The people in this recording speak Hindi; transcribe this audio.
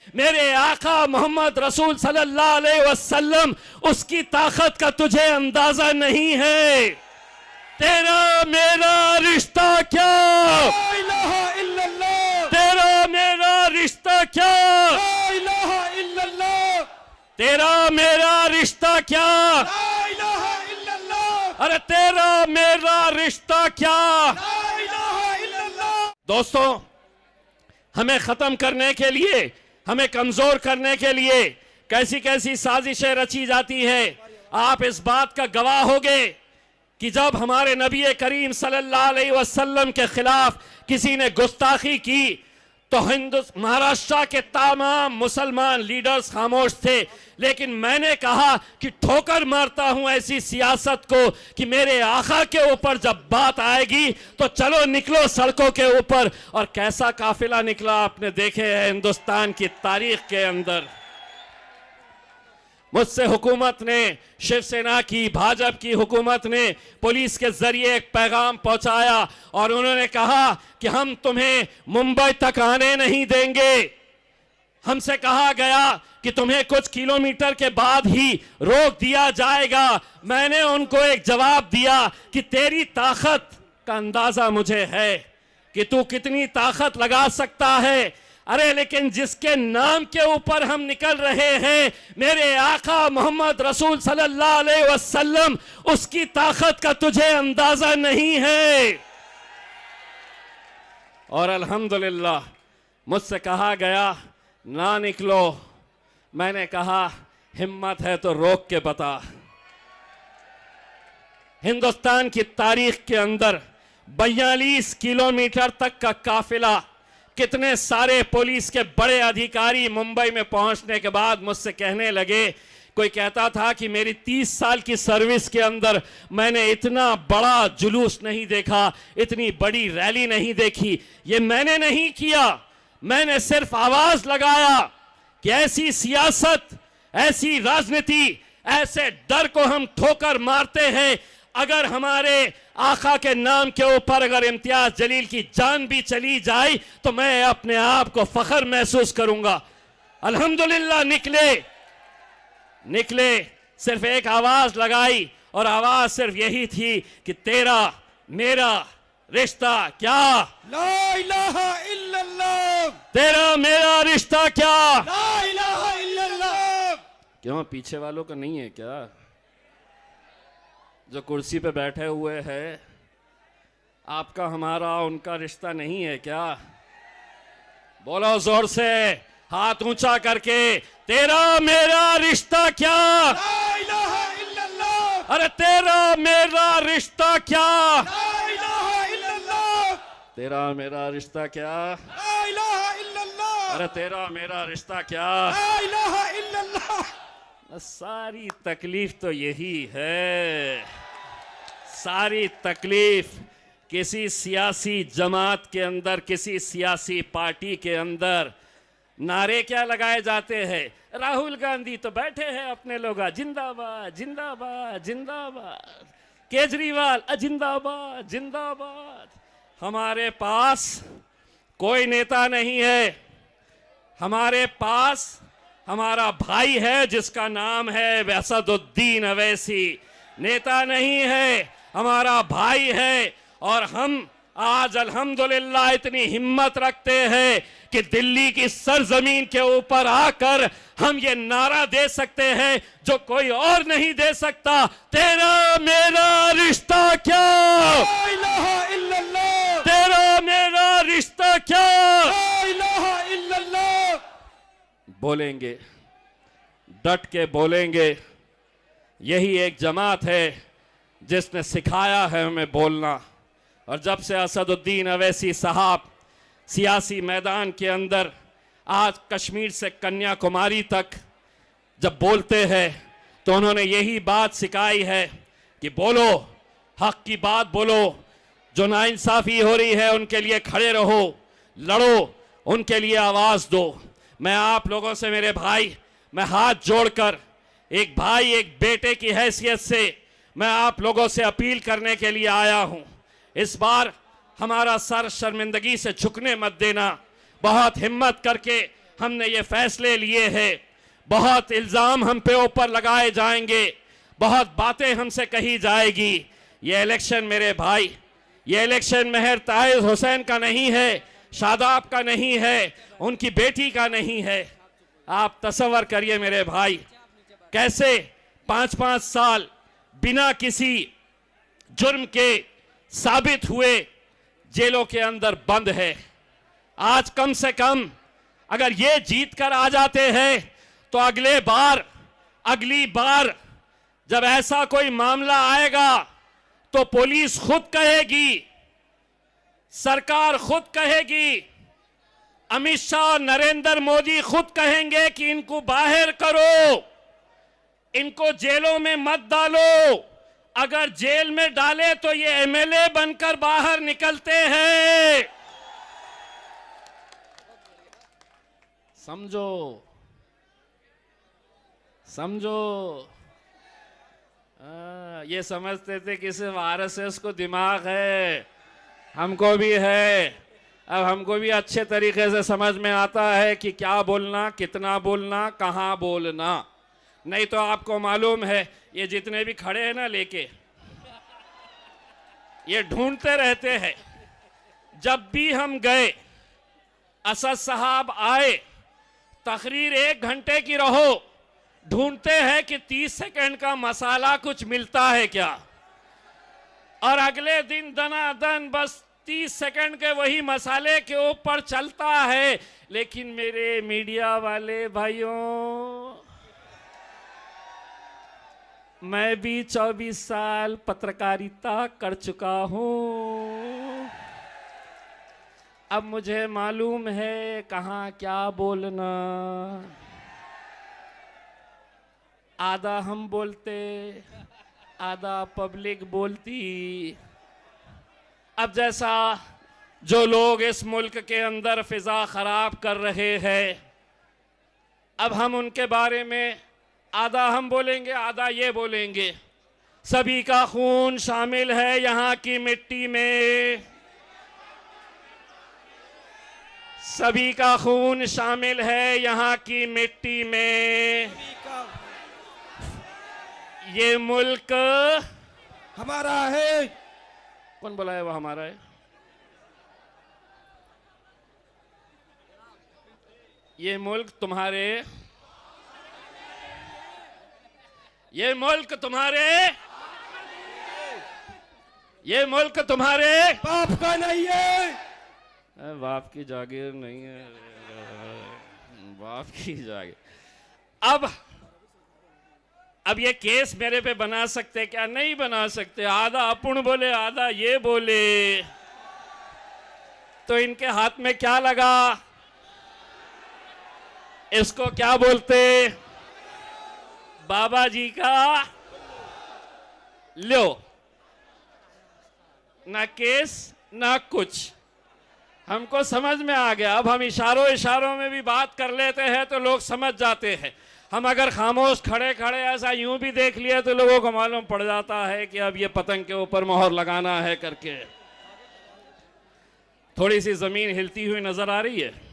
मेरे आका मोहम्मद रसूल सल्लल्लाहु अलैहि वसल्लम, उसकी ताकत का तुझे अंदाजा नहीं है। तेरा मेरा रिश्ता क्या, ला इलाहा इल्लल्लाह, तेरा मेरा रिश्ता क्या, ला इलाहा इल्लल्लाह, तेरा मेरा रिश्ता क्या, ला इलाहा इल्लल्लाह, अरे तेरा मेरा रिश्ता क्या। ला इलाहा इल्लल्लाह। दोस्तों, हमें खत्म करने के लिए, हमें कमजोर करने के लिए कैसी कैसी साजिशें रची जाती है। आप इस बात का गवाह होंगे कि जब हमारे नबी करीम सल्लल्लाहु अलैहि वसल्लम के खिलाफ किसी ने गुस्ताखी की तो महाराष्ट्र के तमाम मुसलमान लीडर्स खामोश थे, लेकिन मैंने कहा कि ठोकर मारता हूं ऐसी सियासत को कि मेरे आका के ऊपर जब बात आएगी तो चलो निकलो सड़कों के ऊपर। और कैसा काफिला निकला आपने देखे हैं हिंदुस्तान की तारीख के अंदर। मुझसे हुकूमत ने, शिवसेना की, भाजपा की हुकूमत ने पुलिस के जरिए एक पैगाम पहुंचाया और उन्होंने कहा कि हम तुम्हें मुंबई तक आने नहीं देंगे। हमसे कहा गया कि तुम्हें कुछ किलोमीटर के बाद ही रोक दिया जाएगा। मैंने उनको एक जवाब दिया कि तेरी ताकत का अंदाजा मुझे है कि तू कितनी ताकत लगा सकता है। अरे लेकिन जिसके नाम के ऊपर हम निकल रहे हैं, मेरे आका मोहम्मद रसूल सल्लल्लाहु अलैहि वसल्लम, उसकी ताकत का तुझे अंदाजा नहीं है। और अल्हम्दुलिल्लाह मुझसे कहा गया ना निकलो। मैंने कहा हिम्मत है तो रोक के बता। हिंदुस्तान की तारीख के अंदर 42 किलोमीटर तक का काफिला, कितने सारे पुलिस के बड़े अधिकारी मुंबई में पहुंचने के बाद मुझसे कहने लगे, कोई कहता था कि मेरी 30 साल की सर्विस के अंदर मैंने इतना बड़ा जुलूस नहीं देखा, इतनी बड़ी रैली नहीं देखी। ये मैंने नहीं किया, मैंने सिर्फ आवाज लगाया कि ऐसी सियासत, ऐसी राजनीति, ऐसे डर को हम ठोकर मारते हैं। अगर हमारे आका के नाम के ऊपर अगर इम्तियाज जलील की जान भी चली जाए तो मैं अपने आप को फख्र महसूस करूंगा। अल्हम्दुलिल्लाह निकले, सिर्फ एक आवाज लगाई और आवाज सिर्फ यही थी कि तेरा मेरा रिश्ता क्या, ला इलाहा इल्लल्लाह, तेरा मेरा रिश्ता क्या। ला इलाहा इल्लल्लाह। क्यों पीछे वालों का नहीं है क्या? जो कुर्सी पे बैठे हुए हैं, आपका हमारा उनका रिश्ता नहीं है क्या? बोलो जोर से, हाथ ऊंचा करके, तेरा मेरा रिश्ता क्या, ला इलाहा इल्लल्लाह, अरे तेरा मेरा रिश्ता क्या, ला इलाहा इल्लल्लाह, तेरा मेरा रिश्ता क्या, ला इलाहा इल्लल्लाह, अरे तेरा मेरा रिश्ता क्या। ला इलाहा इल्लल्लाह। सारी तकलीफ तो यही है, सारी तकलीफ किसी सियासी जमात के अंदर, किसी सियासी पार्टी के अंदर नारे क्या लगाए जाते हैं। राहुल गांधी तो बैठे हैं अपने लोग, जिंदाबाद जिंदाबाद जिंदाबाद, केजरीवाल जिंदाबाद जिंदाबाद। हमारे पास कोई नेता नहीं है, हमारे पास हमारा भाई है जिसका नाम है असदुद्दीन अवैसी। नेता नहीं है, हमारा भाई है। और हम आज अल्हम्दुलिल्लाह इतनी हिम्मत रखते हैं कि दिल्ली की सरजमीन के ऊपर आकर हम ये नारा दे सकते हैं जो कोई और नहीं दे सकता, तेरा मेरा रिश्ता क्या, ला इलाहा इल्लल्लाह, तेरा मेरा रिश्ता क्या। ला इलाहा इल्लल्लाह। बोलेंगे, डट के बोलेंगे। यही एक जमात है जिसने सिखाया है हमें बोलना। और जब से असदुद्दीन अवैसी साहब सियासी मैदान के अंदर आज कश्मीर से कन्याकुमारी तक जब बोलते हैं तो उन्होंने यही बात सिखाई है कि बोलो, हक की बात बोलो, जो नाइंसाफी हो रही है उनके लिए खड़े रहो, लड़ो, उनके लिए आवाज दो। मैं आप लोगों से, मेरे भाई, मैं हाथ जोड़कर एक भाई एक बेटे की हैसियत से मैं आप लोगों से अपील करने के लिए आया हूं। इस बार हमारा सर शर्मिंदगी से झुकने मत देना। बहुत हिम्मत करके हमने ये फैसले लिए हैं। बहुत इल्ज़ाम हम पे ऊपर लगाए जाएंगे, बहुत बातें हमसे कही जाएगी। ये इलेक्शन मेरे भाई, ये इलेक्शन महर ताहिर हुसैन का नहीं है, शादाब का नहीं है, उनकी बेटी का नहीं है। आप तसव्वुर करिए मेरे भाई, कैसे 5-5 साल बिना किसी जुर्म के साबित हुए जेलों के अंदर बंद है। आज कम से कम अगर ये जीत कर आ जाते हैं तो अगली बार जब ऐसा कोई मामला आएगा तो पुलिस खुद कहेगी, सरकार खुद कहेगी, अमित शाह और नरेंद्र मोदी खुद कहेंगे कि इनको बाहर करो, इनको जेलों में मत डालो। अगर जेल में डाले तो ये एमएलए बनकर बाहर निकलते हैं। समझो ये समझते थे कि सिर्फ आरएसएस को दिमाग है, हमको भी है। अब हमको भी अच्छे तरीके से समझ में आता है कि क्या बोलना, कितना बोलना, कहाँ बोलना। नहीं तो आपको मालूम है ये जितने भी खड़े हैं ना लेके, ये ढूंढते रहते हैं। जब भी हम गए, असद साहब आए, तकरीर 1 घंटे की रहो, ढूंढते हैं कि 30 सेकंड का मसाला कुछ मिलता है क्या, और अगले दिन दनादन बस 30 सेकंड के वही मसाले के ऊपर चलता है। लेकिन मेरे मीडिया वाले भाइयों, मैं भी 24 साल पत्रकारिता कर चुका हूं। अब मुझे मालूम है कहाँ क्या बोलना। आधा हम बोलते, आधा पब्लिक बोलती। अब जैसा जो लोग इस मुल्क के अंदर फिजा खराब कर रहे हैं, अब हम उनके बारे में आधा हम बोलेंगे, आधा ये बोलेंगे। सभी का खून शामिल है यहाँ की मिट्टी में, सभी का खून शामिल है यहाँ की मिट्टी में। ये मुल्क हमारा है। कौन बोला है वो हमारा है? ये मुल्क तुम्हारे, ये मुल्क तुम्हारे, ये मुल्क तुम्हारे बाप का नहीं है। बाप की जागीर नहीं है, बाप की जागीर। अब ये केस मेरे पे बना सकते क्या? नहीं बना सकते। आधा अपुण बोले, आधा ये बोले, तो इनके हाथ में क्या लगा? इसको क्या बोलते? बाबा जी का लो, ना केस ना कुछ। हमको समझ में आ गया। अब हम इशारों में भी बात कर लेते हैं तो लोग समझ जाते हैं। हम अगर खामोश खड़े खड़े ऐसा यूं भी देख लिए तो लोगों को मालूम पड़ जाता है कि अब ये पतंग के ऊपर मोहर लगाना है करके। थोड़ी सी जमीन हिलती हुई नजर आ रही है।